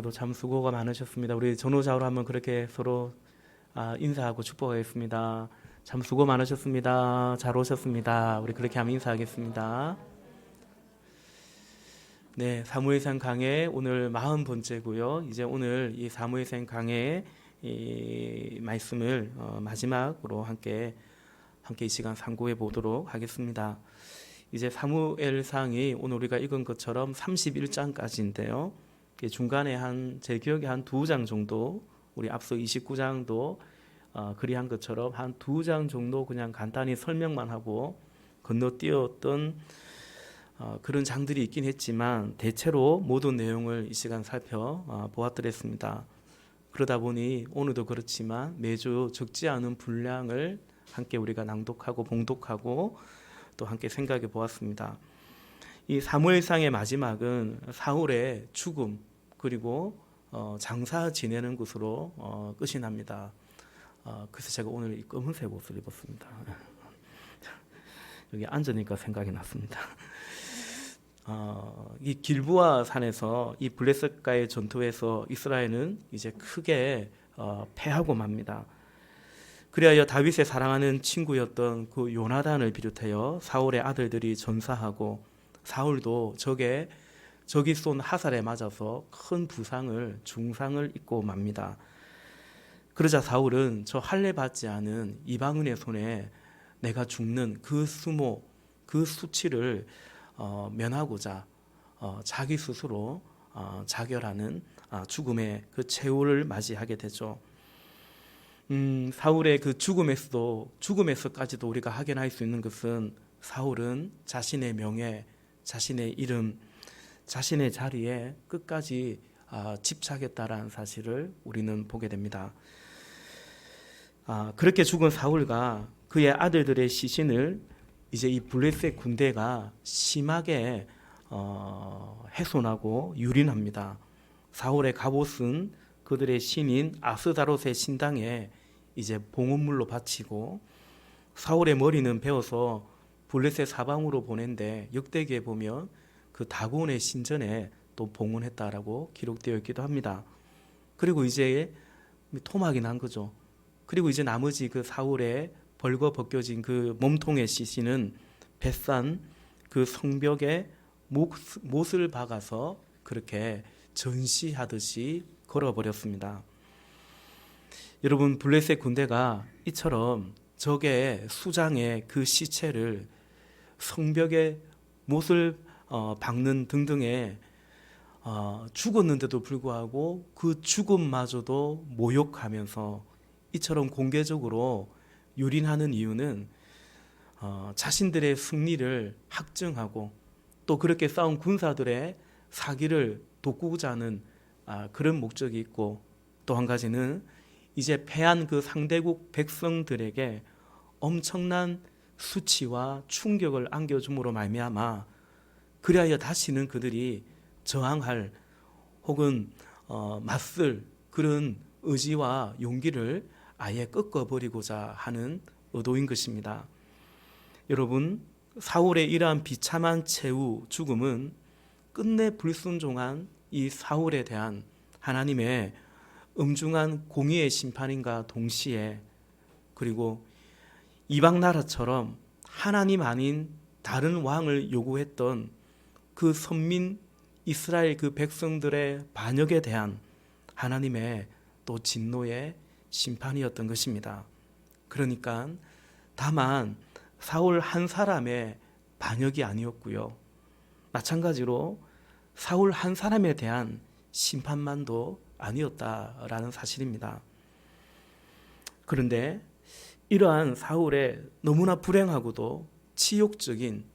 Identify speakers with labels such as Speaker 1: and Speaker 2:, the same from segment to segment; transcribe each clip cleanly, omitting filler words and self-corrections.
Speaker 1: 오늘도 참 수고가 많으셨습니다. 우리 전후좌우로 한번 그렇게 서로 인사하고 축복하겠습니다. 참 수고 많으셨습니다. 잘 오셨습니다. 우리 그렇게 한번 인사하겠습니다. 네, 사무엘상 강해 오늘 40번째고요. 이제 오늘 이 사무엘상 강해 이 말씀을 마지막으로 함께 이 시간 상고해 보도록 하겠습니다. 이제 사무엘상이 오늘 우리가 읽은 것처럼 31장까지인데요. 중간에 제 기억에 한 2장 정도, 우리 앞서 29장도 그리한 것처럼 한 2장 정도 그냥 간단히 설명만 하고 건너뛰었던 그런 장들이 있긴 했지만 대체로 모든 내용을 이 시간 살펴보았더랬습니다. 그러다 보니 오늘도 그렇지만 매주 적지 않은 분량을 함께 우리가 낭독하고 봉독하고 또 함께 생각해 보았습니다. 이 사무엘상의 마지막은 사울의 죽음 그리고 장사 지내는 것으로 끝이 납니다. 그래서 제가 오늘 이 검은색 옷을 입었습니다. 여기 앉으니까 생각이 났습니다. 이 길보아 산에서 이 블레셋과의 전투에서 이스라엘은 이제 크게 패하고 맙니다. 그리하여 다윗의 사랑하는 친구였던 그 요나단을 비롯하여 사울의 아들들이 전사하고 사울도 적이 쏜 화살에 맞아서 큰 중상을 입고 맙니다. 그러자 사울은 저 할례 받지 않은 이방인의 손에 내가 죽는 그 수치를 면하고자 자기 스스로 자결하는 죽음의 그 최후를 맞이하게 되죠. 사울의 그 죽음에서까지도 우리가 확인할 수 있는 것은 사울은 자신의 명예, 자신의 이름, 자신의 자리에 끝까지 집착했다라는 사실을 우리는 보게 됩니다. 그렇게 죽은 사울과 그의 아들들의 시신을 이제 이 블레셋 군대가 심하게 훼손하고 유린합니다. 사울의 갑옷은 그들의 신인 아스다롯의 신당에 이제 봉헌물로 바치고 사울의 머리는 베어서 블레셋 사방으로 보낸데 역대기에 보면 그 다곤의 신전에 또 봉헌했다라고 기록되어 있기도 합니다. 그리고 이제 토막이 난 거죠. 그리고 이제 나머지 그 사울의 벌거 벗겨진 그 몸통의 시신은 벳산 그 성벽에 못을 박아서 그렇게 전시하듯이 걸어버렸습니다. 여러분, 블레셋 군대가 이처럼 적의 수장의 그 시체를 성벽에 못을 박는 등등의 죽었는데도 불구하고 그 죽음마저도 모욕하면서 이처럼 공개적으로 유린하는 이유는 자신들의 승리를 확증하고 또 그렇게 싸운 군사들의 사기를 돋구고자 하는 그런 목적이 있고, 또 한 가지는 이제 패한 그 상대국 백성들에게 엄청난 수치와 충격을 안겨줌으로 말미암아 그리하여 다시는 그들이 저항할 혹은 맞설 그런 의지와 용기를 아예 꺾어버리고자 하는 의도인 것입니다. 여러분, 사울의 이러한 비참한 최후 죽음은 끝내 불순종한 이 사울에 대한 하나님의 엄중한 공의의 심판인가 동시에, 그리고 이방 나라처럼 하나님 아닌 다른 왕을 요구했던 그 선민 이스라엘 그 백성들의 반역에 대한 하나님의 또 진노의 심판이었던 것입니다. 그러니까 다만 사울 한 사람의 반역이 아니었고요, 마찬가지로 사울 한 사람에 대한 심판만도 아니었다라는 사실입니다. 그런데 이러한 사울의 너무나 불행하고도 치욕적인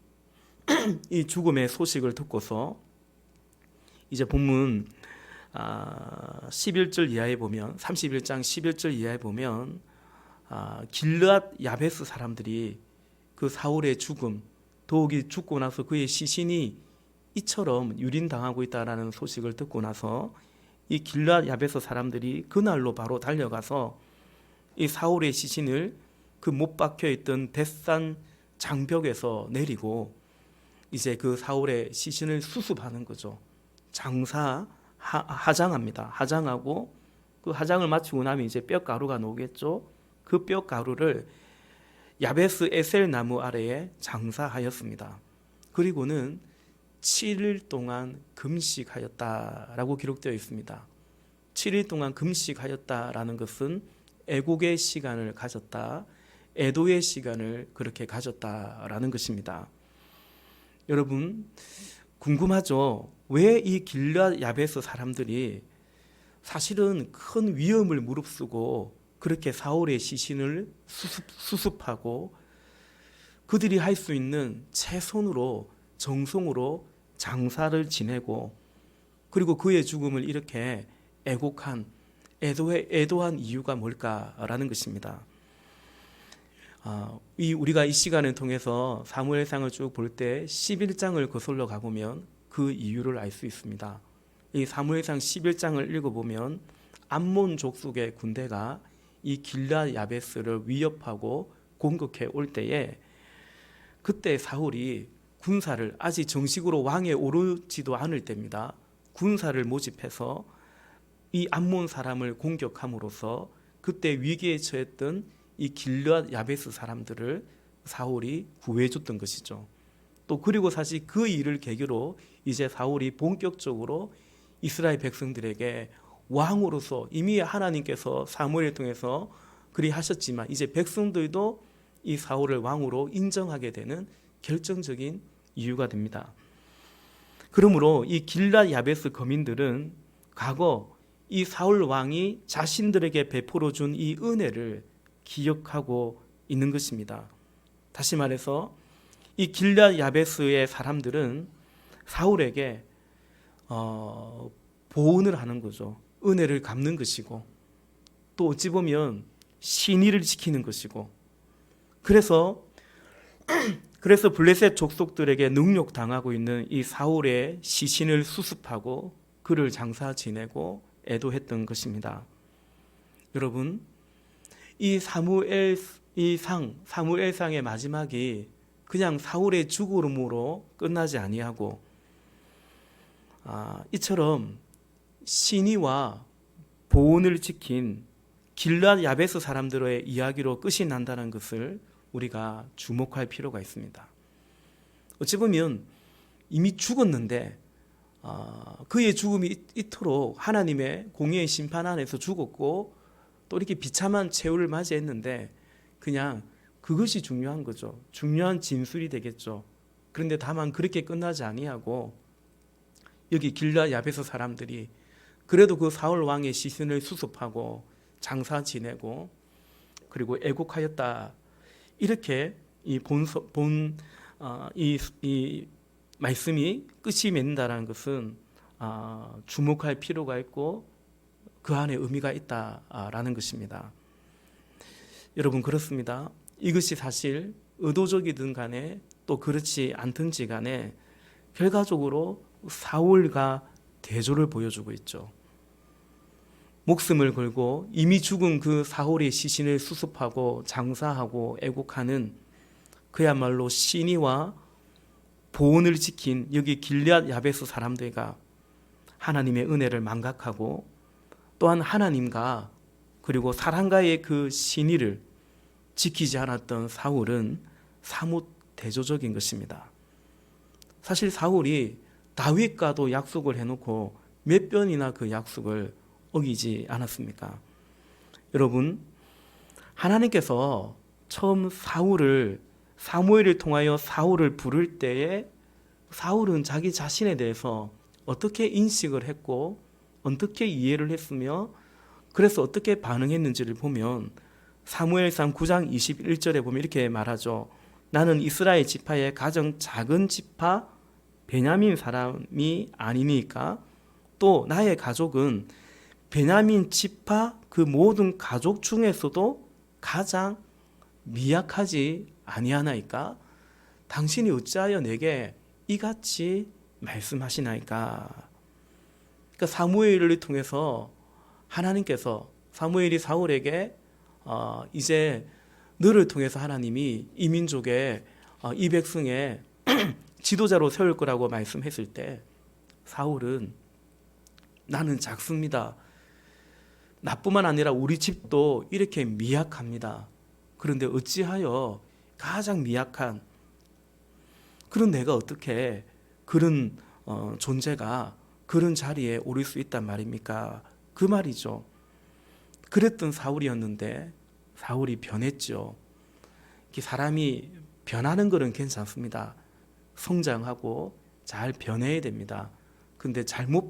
Speaker 1: 이 죽음의 소식을 듣고서 이제 본문 11절 이하에 보면, 31장 11절 이하에 보면 길르앗 야베스 사람들이 그 사울의 죽음, 더욱이 죽고 나서 그의 시신이 이처럼 유린당하고 있다라는 소식을 듣고 나서 이 길르앗 야베스 사람들이 그날로 바로 달려가서 이 사울의 시신을 그 못 박혀 있던 벳산 장벽에서 내리고 이제 그 사울의 시신을 수습하는 거죠. 장사하는 하장합니다. 하장하고 그 하장을 마치고 나면 이제 뼈가루가 나오겠죠. 그 뼈가루를 야베스 에셀 나무 아래에 장사하였습니다. 그리고는 7일 동안 금식하였다라고 기록되어 있습니다. 7일 동안 금식하였다라는 것은 애곡의 시간을 가졌다, 애도의 시간을 그렇게 가졌다라는 것입니다. 여러분 궁금하죠? 왜 이 길르앗 야베스 사람들이 사실은 큰 위험을 무릅쓰고 그렇게 사울의 시신을 수습하고 그들이 할 수 있는 최선으로 정성으로 장사를 지내고 그리고 그의 죽음을 이렇게 애도한 이유가 뭘까라는 것입니다. 우리가 이 시간을 통해서 사무엘상을 쭉 볼 때 11장을 거슬러 가보면 그 이유를 알 수 있습니다. 이 사무엘상 11장을 읽어보면 암몬 족속의 군대가 이 길르앗 야베스를 위협하고 공격해 올 때에 그때 사울이 군사를 아직 정식으로 왕에 오르지도 않을 때입니다. 군사를 모집해서 이 암몬 사람을 공격함으로써 그때 위기에 처했던 이 길르앗 야베스 사람들을 사울이 구해줬던 것이죠. 또 그리고 사실 그 일을 계기로 이제 사울이 본격적으로 이스라엘 백성들에게 왕으로서 이미 하나님께서 사무엘을 통해서 그리 하셨지만 이제 백성들도 이 사울을 왕으로 인정하게 되는 결정적인 이유가 됩니다. 그러므로 이 길르앗 야베스 거민들은 과거 이 사울 왕이 자신들에게 베풀어 준 이 은혜를 기억하고 있는 것입니다. 다시 말해서 이 길르앗 야베스의 사람들은 사울에게 보은을 하는 거죠. 은혜를 갚는 것이고 또 어찌 보면 신의를 지키는 것이고 그래서 블레셋 족속들에게 능욕당하고 있는 이 사울의 시신을 수습하고 그를 장사 지내고 애도했던 것입니다. 여러분 이 사무엘상의 마지막이 그냥 사울의 죽음으로 끝나지 아니하고 이처럼 신의와 보온을 지킨 길르앗 야베스 사람들의 이야기로 끝이 난다는 것을 우리가 주목할 필요가 있습니다. 어찌 보면 이미 죽었는데 그의 죽음이 이토록 하나님의 공의의 심판 안에서 죽었고 또 이렇게 비참한 최후를 맞이했는데 그냥 그것이 중요한 거죠. 중요한 진술이 되겠죠. 그런데 다만 그렇게 끝나지 아니하고 여기 길르앗 야베스 사람들이 그래도 그 사울 왕의 시신을 수습하고 장사 지내고 그리고 애국하였다. 이렇게 이 말씀이 끝이 맺는다라는 것은 주목할 필요가 있고 그 안에 의미가 있다라는 것입니다. 여러분 그렇습니다. 이것이 사실 의도적이든 간에 또 그렇지 않든지 간에 결과적으로 사울과 대조를 보여주고 있죠. 목숨을 걸고 이미 죽은 그 사울의 시신을 수습하고 장사하고 애국하는 그야말로 신의와 보온을 지킨 여기 길르앗 야베스 사람들과 하나님의 은혜를 망각하고 또한 하나님과 그리고 사람과의 그 신의를 지키지 않았던 사울은 사뭇 대조적인 것입니다. 사실 사울이 다윗과도 약속을 해놓고 몇 번이나 그 약속을 어기지 않았습니까? 여러분 하나님께서 처음 사무엘을 통하여 사울을 부를 때에 사울은 자기 자신에 대해서 어떻게 인식을 했고 어떻게 이해를 했으며 그래서 어떻게 반응했는지를 보면 사무엘상 9장 21절에 보면 이렇게 말하죠. 나는 이스라엘 지파의 가장 작은 지파 베냐민 사람이 아니니까 또 나의 가족은 베냐민 지파 그 모든 가족 중에서도 가장 미약하지 아니하나이까? 당신이 어찌하여 내게 이같이 말씀하시나이까? 그러니까 사무엘을 통해서 하나님께서 사무엘이 사울에게 이제 너를 통해서 하나님이 이 민족의 이 백성의 지도자로 세울 거라고 말씀했을 때 사울은 나는 작습니다. 나뿐만 아니라 우리 집도 이렇게 미약합니다. 그런데 어찌하여 가장 미약한 그런 내가 어떻게 그런 존재가 그런 자리에 오를 수 있단 말입니까? 그 말이죠. 그랬던 사울이었는데 사울이 변했죠. 사람이 변하는 것은 괜찮습니다. 성장하고 잘 변해야 됩니다. 근데 잘못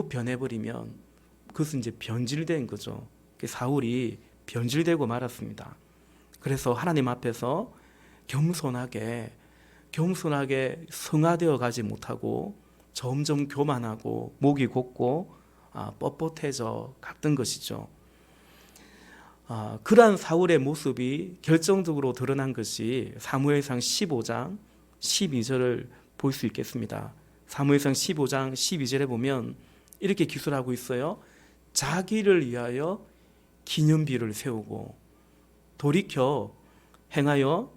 Speaker 1: 변해버리면 그것은 이제 변질된 거죠. 사울이 변질되고 말았습니다. 그래서 하나님 앞에서 겸손하게 성화되어 가지 못하고 점점 교만하고 목이 곧고 뻣뻣해져 갔던 것이죠. 그러한 사울의 모습이 결정적으로 드러난 것이 사무엘상 15장 12절을 볼 수 있겠습니다. 사무엘상 15장 12절에 보면 이렇게 기술하고 있어요. 자기를 위하여 기념비를 세우고 돌이켜 행하여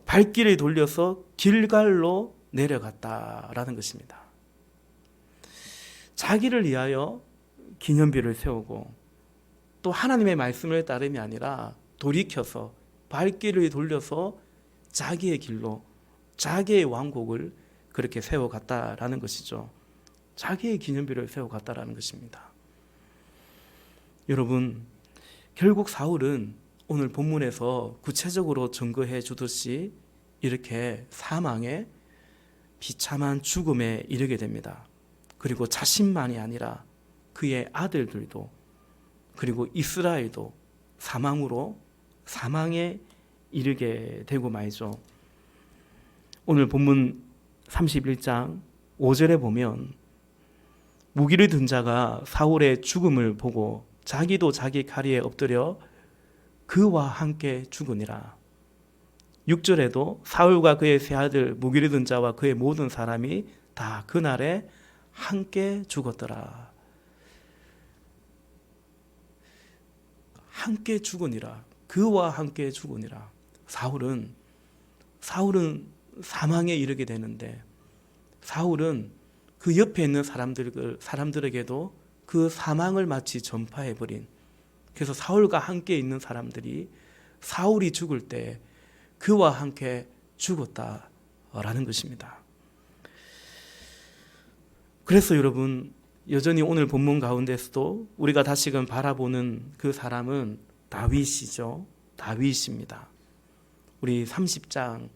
Speaker 1: 발길을 돌려서 길갈로 내려갔다라는 것입니다. 자기를 위하여 기념비를 세우고 또 하나님의 말씀을 따름이 아니라 돌이켜서 발길을 돌려서 자기의 길로 자기의 왕국을 그렇게 세워갔다라는 것이죠. 자기의 기념비를 세워갔다라는 것입니다. 여러분, 결국 사울은 오늘 본문에서 구체적으로 증거해 주듯이 이렇게 사망의 비참한 죽음에 이르게 됩니다. 그리고 자신만이 아니라 그의 아들들도 그리고 이스라엘도 사망에 이르게 되고 말이죠. 오늘 본문 31장 5절에 보면 무기를 든 자가 사울의 죽음을 보고 자기도 자기 가리에 엎드려 그와 함께 죽으니라. 6절에도 사울과 그의 세 아들 무기를 든 자와 그의 모든 사람이 다 그날에 함께 죽었더라. 함께 죽으니라. 그와 함께 죽으니라. 사울은 사망에 이르게 되는데 사울은 그 옆에 있는 사람들에게도 그 사망을 마치 전파해버린, 그래서 사울과 함께 있는 사람들이 사울이 죽을 때 그와 함께 죽었다라는 것입니다. 그래서 여러분, 여전히 오늘 본문 가운데서도 우리가 다시금 바라보는 그 사람은 다윗이죠. 다윗입니다. 우리 30장,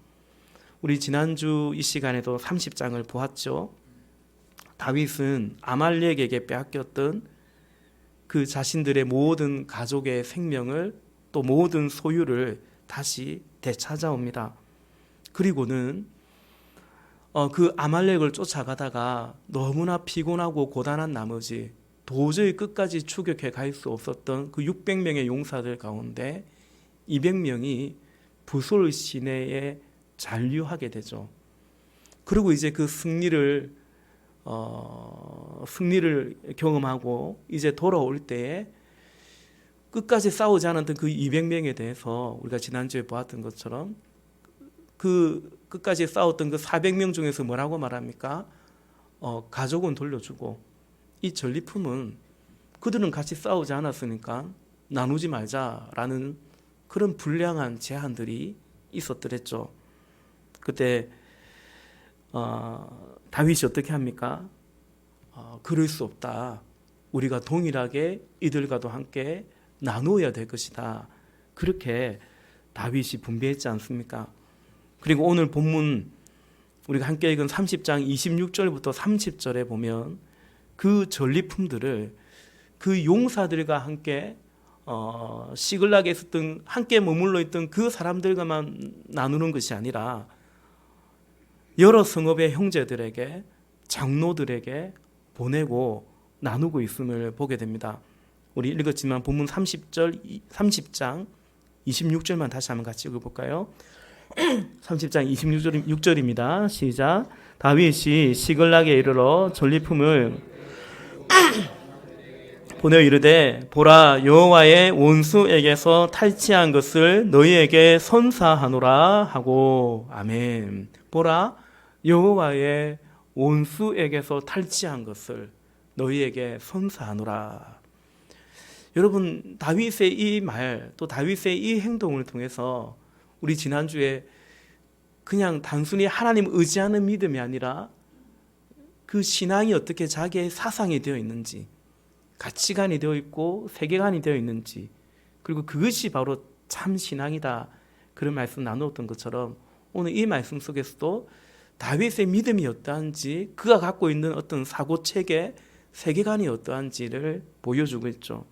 Speaker 1: 우리 지난주 이 시간에도 30장을 보았죠. 다윗은 아말렉에게 빼앗겼던 그 자신들의 모든 가족의 생명을 또 모든 소유를 다시 되찾아옵니다. 그리고는 그 아말렉을 쫓아가다가 너무나 피곤하고 고단한 나머지 도저히 끝까지 추격해 갈 수 없었던 그 600명의 용사들 가운데 200명이 부솔 시내에 잔류하게 되죠. 그리고 이제 그 승리를 경험하고 이제 돌아올 때에 끝까지 싸우지 않았던 그 200명에 대해서 우리가 지난주에 보았던 것처럼 그 끝까지 싸웠던 그 400명 중에서 뭐라고 말합니까? 가족은 돌려주고 이 전리품은 그들은 같이 싸우지 않았으니까 나누지 말자라는 그런 불량한 제한들이 있었더랬죠. 그때 다윗이 어떻게 합니까? 그럴 수 없다. 우리가 동일하게 이들과도 함께 나누어야 될 것이다. 그렇게 다윗이 분배했지 않습니까? 그리고 오늘 본문 우리가 함께 읽은 30장 26절부터 30절에 보면 그 전리품들을 그 용사들과 함께 시글락에 있었던 함께 머물러 있던 그 사람들과만 나누는 것이 아니라 여러 성읍의 형제들에게 장로들에게 보내고 나누고 있음을 보게 됩니다. 우리 읽었지만 본문 30장 26절만 다시 한번 같이 읽어볼까요? 30장 26절입니다. 시작. 다윗이 시글락에 이르러 전리품을 보내어 이르되 보라, 여호와의 원수에게서 탈취한 것을 너희에게 선사하노라 하고. 아멘. 보라, 여호와의 원수에게서 탈취한 것을 너희에게 선사하노라. 여러분, 다윗의 이 말, 또 다윗의 이 행동을 통해서 우리 지난주에 그냥 단순히 하나님 의지하는 믿음이 아니라 그 신앙이 어떻게 자기의 사상이 되어 있는지, 가치관이 되어 있고 세계관이 되어 있는지, 그리고 그것이 바로 참 신앙이다, 그런 말씀 나누었던 것처럼 오늘 이 말씀 속에서도 다윗의 믿음이 어떠한지, 그가 갖고 있는 어떤 사고체계, 세계관이 어떠한지를 보여주고 있죠.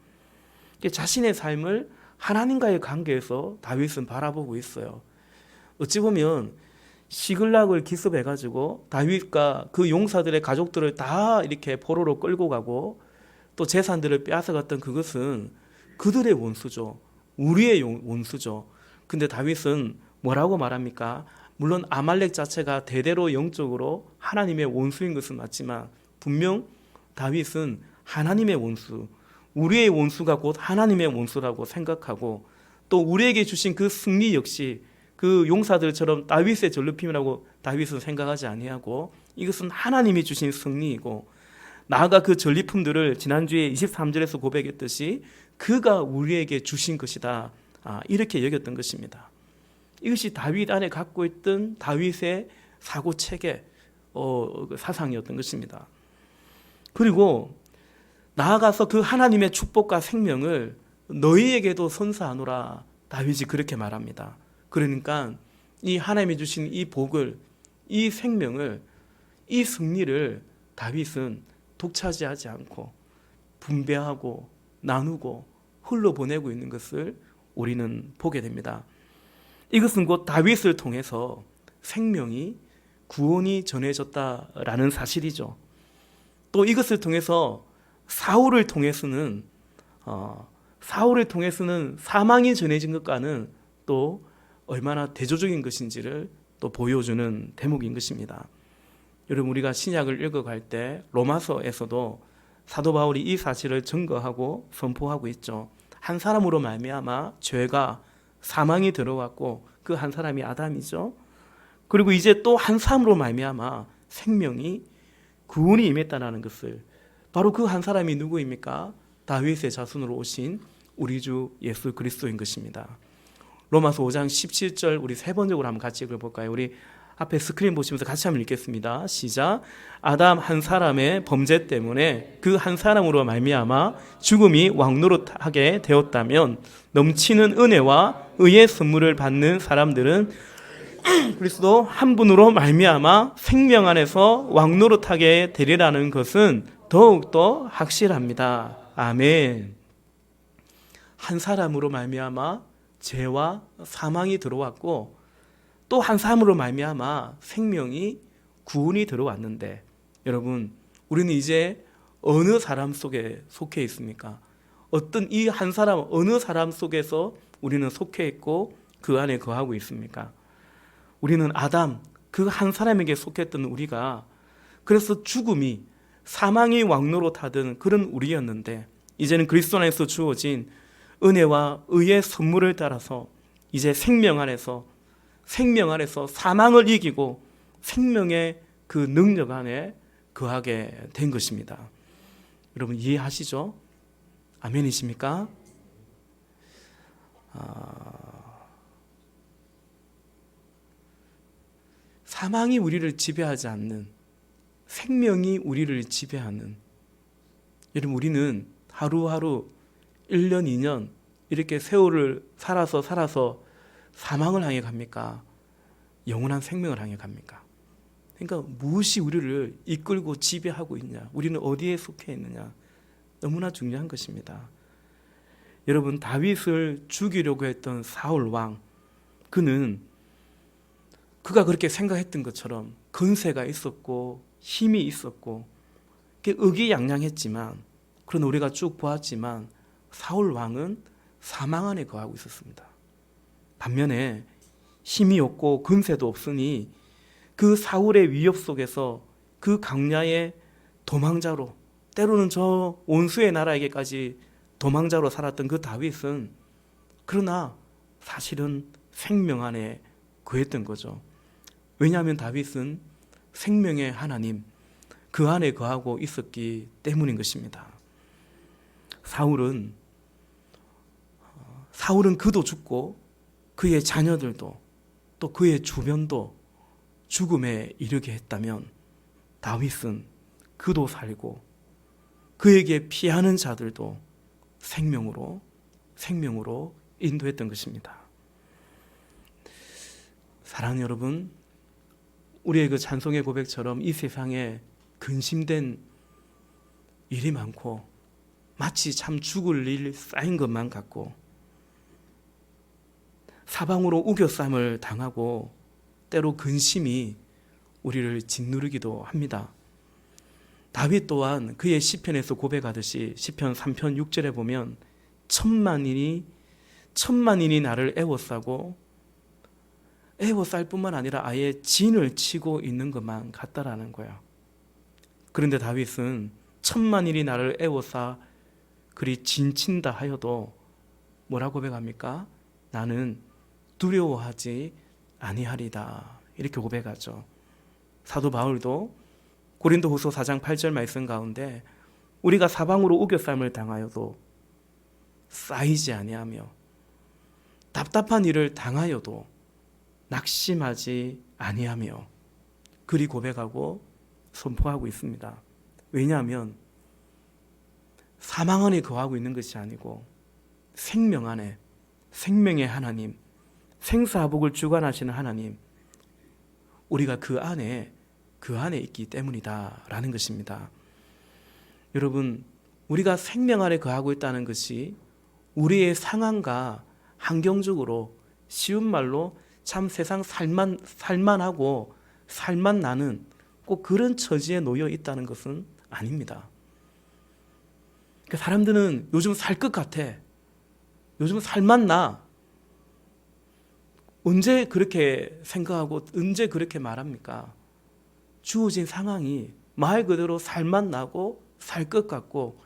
Speaker 1: 자신의 삶을 하나님과의 관계에서 다윗은 바라보고 있어요. 어찌 보면 시글락을 기습해가지고 다윗과 그 용사들의 가족들을 다 이렇게 포로로 끌고 가고 또 재산들을 빼앗아갔던 그것은 그들의 원수죠. 우리의 원수죠. 근데 다윗은 뭐라고 말합니까? 물론 아말렉 자체가 대대로 영적으로 하나님의 원수인 것은 맞지만 분명 다윗은 하나님의 원수, 우리의 원수가 곧 하나님의 원수라고 생각하고, 또 우리에게 주신 그 승리 역시 그 용사들처럼 다윗의 전리품이라고 다윗은 생각하지 아니하고, 이것은 하나님이 주신 승리이고, 나아가 그 전리품들을 지난주에 23절에서 고백했듯이 그가 우리에게 주신 것이다, 이렇게 여겼던 것입니다. 이것이 다윗 안에 갖고 있던 다윗의 사고체계, 사상이었던 것입니다. 그리고 나아가서 그 하나님의 축복과 생명을 너희에게도 선사하노라, 다윗이 그렇게 말합니다. 그러니까 이 하나님이 주신 이 복을, 이 생명을, 이 승리를 다윗은 독차지하지 않고 분배하고 나누고 흘러보내고 있는 것을 우리는 보게 됩니다. 이것은 곧 다윗을 통해서 생명이, 구원이 전해졌다라는 사실이죠. 또 이것을 통해서 사울을 통해서는 사망이 전해진 것과는 또 얼마나 대조적인 것인지를 또 보여주는 대목인 것입니다. 여러분, 우리가 신약을 읽어갈 때 로마서에서도 사도 바울이 이 사실을 증거하고 선포하고 있죠. 한 사람으로 말미암아 죄가, 사망이 들어왔고 그 한 사람이 아담이죠. 그리고 이제 또 한 사람으로 말미암아 생명이, 구원이 임했다는 것을, 바로 그 한 사람이 누구입니까? 다윗의 자손으로 오신 우리 주 예수 그리스도인 것입니다. 로마서 5장 17절 우리 세 번역으로 한번 같이 읽어볼까요? 우리 앞에 스크린 보시면서 같이 한번 읽겠습니다. 시작. 아담 한 사람의 범죄 때문에 그 한 사람으로 말미암아 죽음이 왕노릇하게 되었다면 넘치는 은혜와 의의 선물을 받는 사람들은 그리스도 한 분으로 말미암아 생명 안에서 왕노릇하게 되리라는 것은 더욱더 확실합니다. 아멘. 한 사람으로 말미암아 죄와 사망이 들어왔고 또 한 사람으로 말미암아 생명이, 구원이 들어왔는데, 여러분, 우리는 이제 어느 사람 속에 속해 있습니까? 어떤 이 한 사람, 어느 사람 속에서 우리는 속해 있고 그 안에 거하고 있습니까? 우리는 아담, 그 한 사람에게 속했던 우리가, 그래서 죽음이, 사망이 왕노릇하던 그런 우리였는데 이제는 그리스도 안에서 주어진 은혜와 의의 선물을 따라서 이제 생명 안에서 사망을 이기고 생명의 그 능력 안에 거하게 된 것입니다. 여러분 이해하시죠? 아멘이십니까? 사망이 우리를 지배하지 않는, 생명이 우리를 지배하는, 여러분 우리는 하루하루 1년, 2년 이렇게 세월을 살아서 사망을 향해 갑니까? 영원한 생명을 향해 갑니까? 그러니까 무엇이 우리를 이끌고 지배하고 있냐? 우리는 어디에 속해 있느냐? 너무나 중요한 것입니다. 여러분, 다윗을 죽이려고 했던 사울 왕, 그가 그렇게 생각했던 것처럼 건세가 있었고 힘이 있었고 의기양양했지만, 그런 우리가 쭉 보았지만 사울 왕은 사망 안에 거하고 있었습니다. 반면에 힘이 없고 근세도 없으니 그 사울의 위협 속에서 그 강야의 도망자로, 때로는 저 원수의 나라에게까지 도망자로 살았던 그 다윗은, 그러나 사실은 생명 안에 거했던 거죠. 왜냐하면 다윗은 생명의 하나님, 그 안에 거하고 있었기 때문인 것입니다. 사울은 그도 죽고 그의 자녀들도 또 그의 주변도 죽음에 이르게 했다면, 다윗은 그도 살고 그에게 피하는 자들도 생명으로 인도했던 것입니다. 사랑하는 여러분, 우리의 그 찬송의 고백처럼 이 세상에 근심된 일이 많고 마치 참 죽을 일 쌓인 것만 같고 사방으로 우겨쌈을 당하고 때로 근심이 우리를 짓누르기도 합니다. 다윗 또한 그의 시편에서 고백하듯이 시편 3편 6절에 보면 천만인이 나를 애워싸고 애워쌀 뿐만 아니라 아예 진을 치고 있는 것만 같다라는 거예요. 그런데 다윗은 천만인이 나를 애워싸 그리 진친다 하여도 뭐라고 고백합니까? 나는 두려워하지 아니하리다, 이렇게 고백하죠. 사도 바울도 고린도후서 4장 8절 말씀 가운데 우리가 사방으로 우겨쌈을 당하여도 쌓이지 아니하며 답답한 일을 당하여도 낙심하지 아니하며 그리 고백하고 선포하고 있습니다. 왜냐하면 사망 안에 거하고 있는 것이 아니고 생명 안에, 생명의 하나님, 생사복을 주관하시는 하나님, 우리가 그 안에 있기 때문이다라는 것입니다. 여러분, 우리가 생명 안에 거하고 있다는 것이 우리의 상황과 환경적으로 쉬운 말로 참 세상 살만하고 살만 나는 꼭 그런 처지에 놓여 있다는 것은 아닙니다. 사람들은 요즘 살 것 같아, 요즘 살만 나, 언제 그렇게 생각하고 언제 그렇게 말합니까? 주어진 상황이 말 그대로 살만 나고 살 것 같고,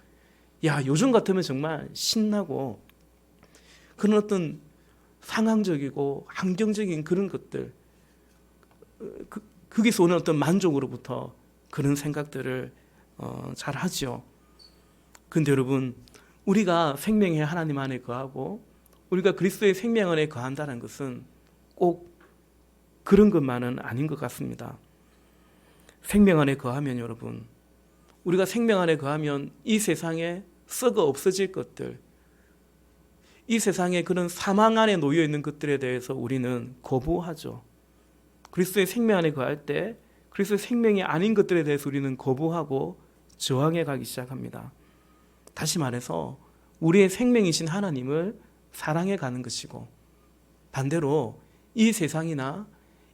Speaker 1: 야, 요즘 같으면 정말 신나고 그런 어떤 상황적이고 환경적인 그런 것들, 거기서 오는 어떤 만족으로부터 그런 생각들을 잘 하죠. 그런데 여러분, 우리가 생명의 하나님 안에 거하고 우리가 그리스도의 생명 안에 거한다는 것은 꼭 그런 것만은 아닌 것 같습니다. 생명 안에 거하면 여러분, 우리가 생명 안에 거하면 이 세상에 썩어 없어질 것들, 이 세상에 그런 사망 안에 놓여 있는 것들에 대해서 우리는 거부하죠. 그리스도의 생명 안에 거할 때 그리스도의 생명이 아닌 것들에 대해서 우리는 거부하고 저항해 가기 시작합니다. 다시 말해서 우리의 생명이신 하나님을 사랑해 가는 것이고, 반대로 이 세상이나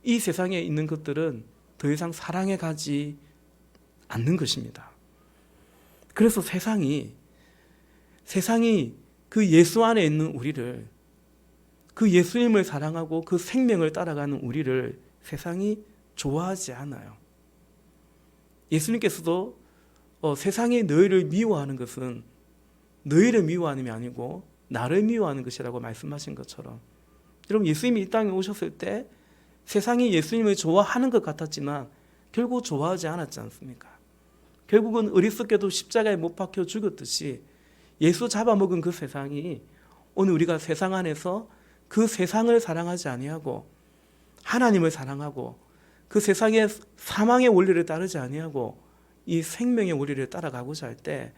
Speaker 1: 이 세상에 있는 것들은 더 이상 사랑해 가지 않는 것입니다. 그래서 세상이 그 예수 안에 있는 우리를, 그 예수님을 사랑하고 그 생명을 따라가는 우리를 세상이 좋아하지 않아요. 예수님께서도 세상이 너희를 미워하는 것은 너희를 미워하는 게 아니고 나를 미워하는 것이라고 말씀하신 것처럼, 여러분, 예수님이 이 땅에 오셨을 때 세상이 예수님을 좋아하는 것 같았지만 결국 좋아하지 않았지 않습니까? 결국은 어리석게도 십자가에 못 박혀 죽었듯이 예수 잡아먹은 그 세상이 오늘 우리가 세상 안에서 그 세상을 사랑하지 아니하고 하나님을 사랑하고 그 세상의 사망의 원리를 따르지 아니하고 이 생명의 원리를 따라가고자 할 때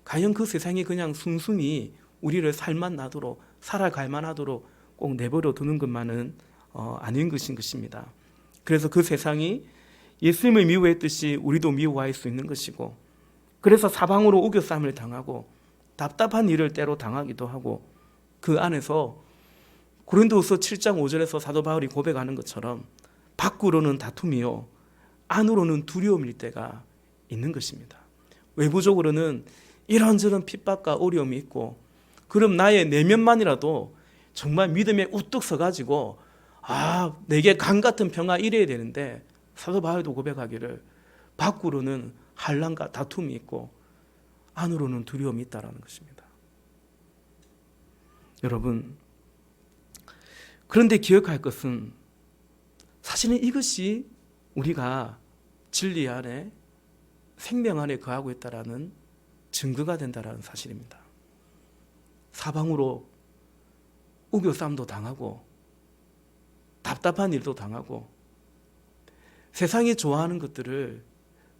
Speaker 1: 과연 그 세상이 그냥 순순히 우리를 살만 나도록, 살아갈 만하도록 꼭 내버려 두는 것만은 아닌 것입니다. 그래서 그 세상이 예수님을 미워했듯이 우리도 미워할 수 있는 것이고, 그래서 사방으로 우겨쌈을 당하고 답답한 일을 때로 당하기도 하고, 그 안에서 고린도후서 7장 5절에서 사도 바울이 고백하는 것처럼 밖으로는 다툼이요 안으로는 두려움일 때가 있는 것입니다. 외부적으로는 이런저런 핍박과 어려움이 있고, 그럼 나의 내면만이라도 정말 믿음에 우뚝 서가지고 내게 강 같은 평화 이래야 되는데, 사도 바울도 고백하기를 밖으로는 환난과 다툼이 있고 안으로는 두려움이 있다는 것입니다. 여러분, 그런데 기억할 것은 사실은 이것이 우리가 진리 안에 생명 안에 거하고 있다라는 증거가 된다라는 사실입니다. 사방으로 우겨싸움도 당하고 답답한 일도 당하고 세상이 좋아하는 것들을,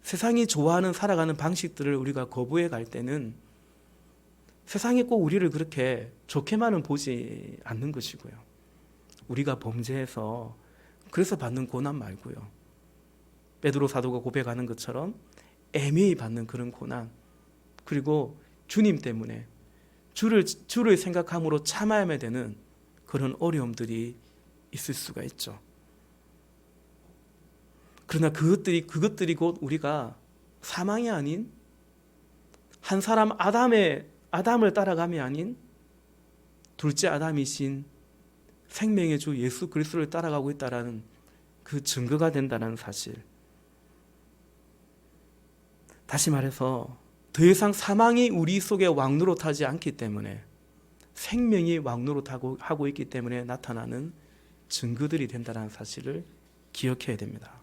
Speaker 1: 세상이 좋아하는 살아가는 방식들을 우리가 거부해 갈 때는 세상이 꼭 우리를 그렇게 좋게만은 보지 않는 것이고요. 우리가 범죄해서 그래서 받는 고난 말고요. 베드로 사도가 고백하는 것처럼 애매히 받는 그런 고난, 그리고 주님 때문에 주를 생각함으로 참아야만 되는 그런 어려움들이 있을 수가 있죠. 그러나 그것들이 곧 우리가 사망이 아닌 한 사람 아담을 따라감이 아닌 둘째 아담이신 생명의 주 예수 그리스도를 따라가고 있다라는 그 증거가 된다는 사실. 다시 말해서 더 이상 사망이 우리 속에 왕노릇하지 않기 때문에, 생명이 왕노릇하고 있기 때문에 나타나는 증거들이 된다는 사실을 기억해야 됩니다.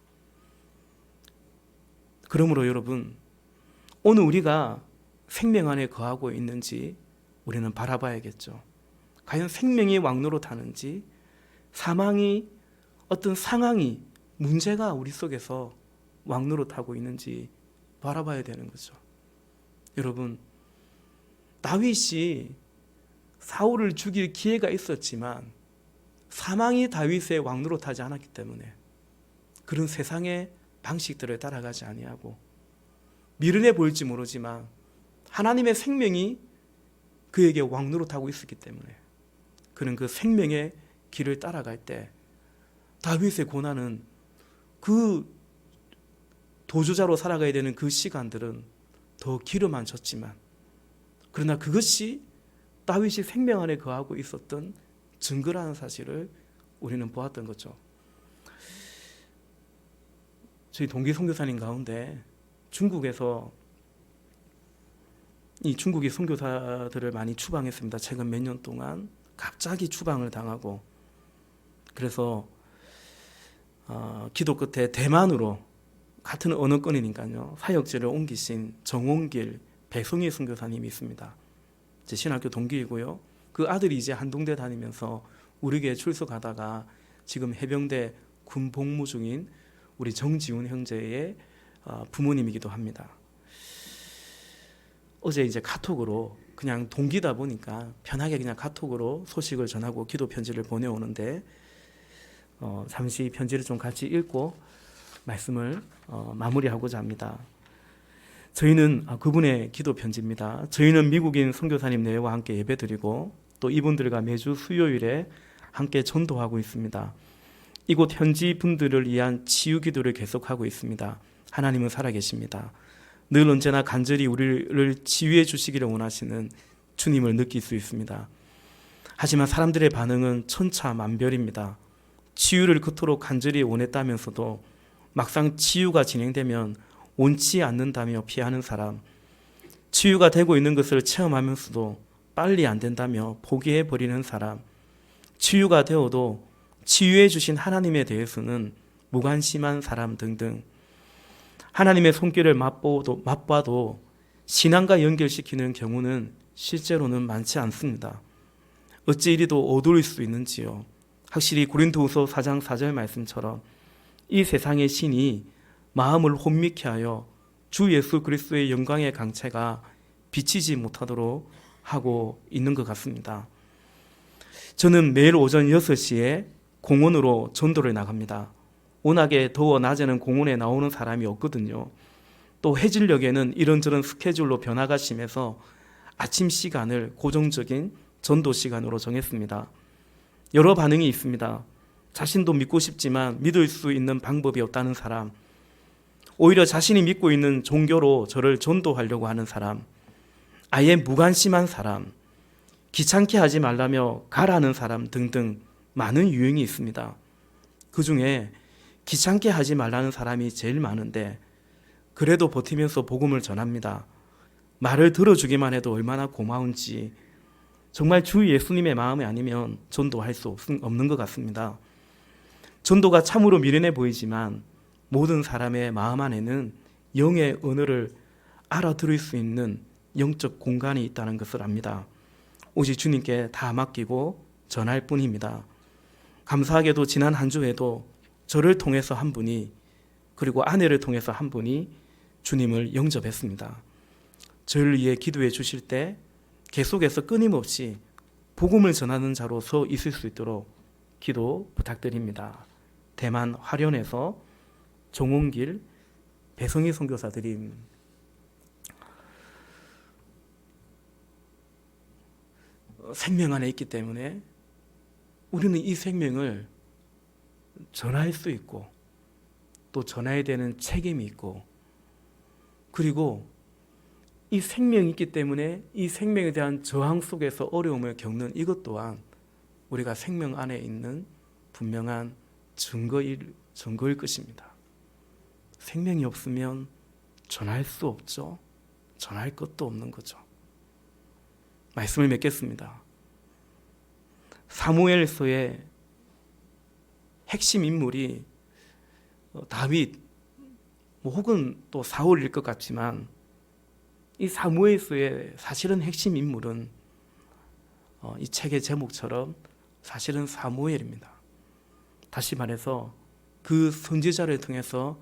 Speaker 1: 그러므로 여러분, 오늘 우리가 생명 안에 거하고 있는지 우리는 바라봐야겠죠. 과연 생명이 왕노릇하는지, 사망이, 어떤 상황이, 문제가 우리 속에서 왕노릇하고 있는지 바라봐야 되는 거죠. 여러분, 다윗이 사울을 죽일 기회가 있었지만 사망이 다윗의 왕노릇하지 않았기 때문에 그런 세상의 방식들을 따라가지 아니하고, 미련해 보일지 모르지만 하나님의 생명이 그에게 왕노릇하고 있었기 때문에 그는 그 생명의 길을 따라갈 때 다윗의 고난은, 그 도주자로 살아가야 되는 그 시간들은 더 길어만 졌지만, 그러나 그것이 다윗이 생명 안에 거하고 있었던 증거라는 사실을 우리는 보았던 거죠. 저희 동기 선교사님 가운데 중국에서 이 중국의 선교사들을 많이 추방했습니다. 최근 몇 년 동안 갑자기 추방을 당하고, 그래서 기도 끝에 대만으로, 같은 언어권이니까요, 사역지를 옮기신 정홍길 배송희 선교사님이 있습니다. 제 신학교 동기이고요. 그 아들이 이제 한동대 다니면서 우리 교회 출석하다가 지금 해병대 군 복무 중인 우리 정지훈 형제의 부모님이기도 합니다. 어제 이제 카톡으로, 그냥 동기다 보니까 편하게 그냥 카톡으로 소식을 전하고 기도 편지를 보내오는데, 잠시 편지를 좀 같이 읽고 말씀을 마무리하고자 합니다. 저희는 그분의 기도 편지입니다. 저희는 미국인 선교사님 내외와 함께 예배드리고 또 이분들과 매주 수요일에 함께 전도하고 있습니다. 이곳 현지 분들을 위한 치유 기도를 계속하고 있습니다. 하나님은 살아계십니다. 늘 언제나 간절히 우리를 치유해 주시기를 원하시는 주님을 느낄 수 있습니다. 하지만 사람들의 반응은 천차만별입니다. 치유를 그토록 간절히 원했다면서도 막상 치유가 진행되면 원치 않는다며 피하는 사람, 치유가 되고 있는 것을 체험하면서도 빨리 안 된다며 포기해버리는 사람, 치유가 되어도 치유해 주신 하나님에 대해서는 무관심한 사람 등등, 하나님의 손길을 맛봐도 신앙과 연결시키는 경우는 실제로는 많지 않습니다. 어찌 이리도 어두울 수 있는지요. 확실히 고린도후서 4장 4절 말씀처럼 이 세상의 신이 마음을 혼미케 하여 주 예수 그리스도의 영광의 강체가 비치지 못하도록 하고 있는 것 같습니다. 저는 매일 오전 6시에 공원으로 전도를 나갑니다. 워낙에 더워 낮에는 공원에 나오는 사람이 없거든요. 또 해질녘에는 이런저런 스케줄로 변화가 심해서 아침 시간을 고정적인 전도 시간으로 정했습니다. 여러 반응이 있습니다. 자신도 믿고 싶지만 믿을 수 있는 방법이 없다는 사람, 오히려 자신이 믿고 있는 종교로 저를 전도하려고 하는 사람, 아예 무관심한 사람, 귀찮게 하지 말라며 가라는 사람 등등 많은 유형이 있습니다. 그 중에 귀찮게 하지 말라는 사람이 제일 많은데 그래도 버티면서 복음을 전합니다. 말을 들어주기만 해도 얼마나 고마운지, 정말 주 예수님의 마음이 아니면 전도할 수 없는 것 같습니다. 전도가 참으로 미련해 보이지만 모든 사람의 마음 안에는 영의 언어를 알아들을 수 있는 영적 공간이 있다는 것을 압니다. 오직 주님께 다 맡기고 전할 뿐입니다. 감사하게도 지난 한 주에도 저를 통해서 한 분이, 그리고 아내를 통해서 한 분이 주님을 영접했습니다. 저를 위해 기도해 주실 때 계속해서 끊임없이 복음을 전하는 자로서 있을 수 있도록 기도 부탁드립니다. 대만 화련에서 정원길 배성희 선교사들이 생명 안에 있기 때문에 우리는 이 생명을 전할 수 있고 또 전해야 되는 책임이 있고, 그리고 이 생명이 있기 때문에 이 생명에 대한 저항 속에서 어려움을 겪는 이것 또한 우리가 생명 안에 있는 분명한 증거일 것입니다. 생명이 없으면 전할 수 없죠. 전할 것도 없는 거죠. 말씀을 맺겠습니다. 사무엘서의 핵심 인물이 다윗 혹은 또 사울일 것 같지만, 이 사무엘서의 사실은 핵심 인물은 이 책의 제목처럼 사실은 사무엘입니다. 다시 말해서 그 선지자를 통해서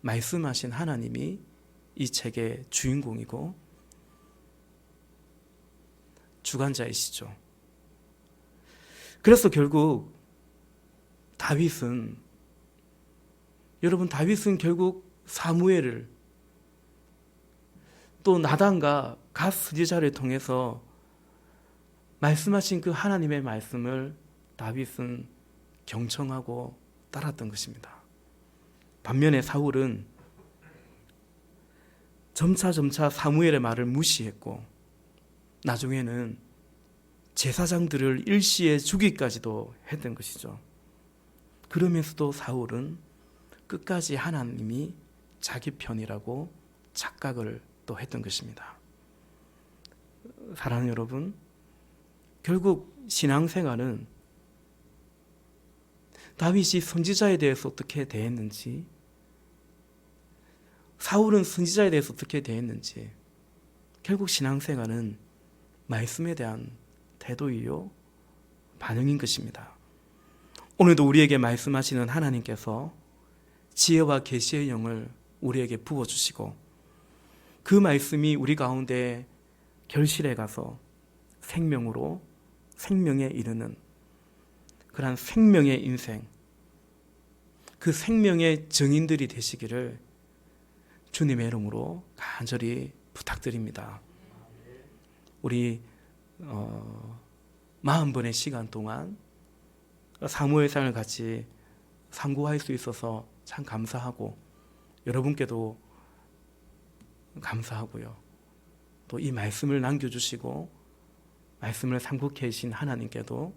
Speaker 1: 말씀하신 하나님이 이 책의 주인공이고 주관자이시죠. 그래서 결국 다윗은 결국 사무엘을, 또 나단과 갓 선지자를 통해서 말씀하신 그 하나님의 말씀을 다윗은 경청하고 따랐던 것입니다. 반면에 사울은 점차 사무엘의 말을 무시했고 나중에는 제사장들을 일시에 죽이기까지도 했던 것이죠. 그러면서도 사울은 끝까지 하나님이 자기 편이라고 착각을 또 했던 것입니다. 사랑하는 여러분, 결국 신앙생활은 다윗이 선지자에 대해서 어떻게 대했는지, 사울은 선지자에 대해서 어떻게 대했는지, 결국 신앙생활은 말씀에 대한 태도이요 반응인 것입니다. 오늘도 우리에게 말씀하시는 하나님께서 지혜와 계시의 영을 우리에게 부어주시고 그 말씀이 우리 가운데 결실해 가서 생명에 이르는 그러한 생명의 인생, 그 생명의 증인들이 되시기를 주님의 이름으로 간절히 부탁드립니다. 우리 40번의 시간 동안 사무엘상을 같이 상고할 수 있어서 참 감사하고, 여러분께도 감사하고요. 또 이 말씀을 남겨주시고 말씀을 상고케 하신 하나님께도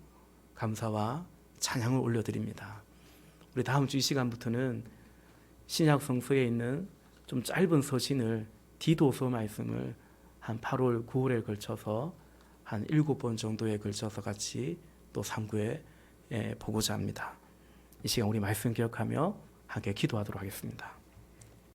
Speaker 1: 감사와 찬양을 올려드립니다. 우리 다음 주 이 시간부터는 신약 성서에 있는 좀 짧은 서신을, 디도서 말씀을 한 8월, 9월에 걸쳐서 한 7번 정도에 걸쳐서 같이 또 상고해 보고자 합니다. 이 시간 우리 말씀 기억하며 함께 기도하도록 하겠습니다.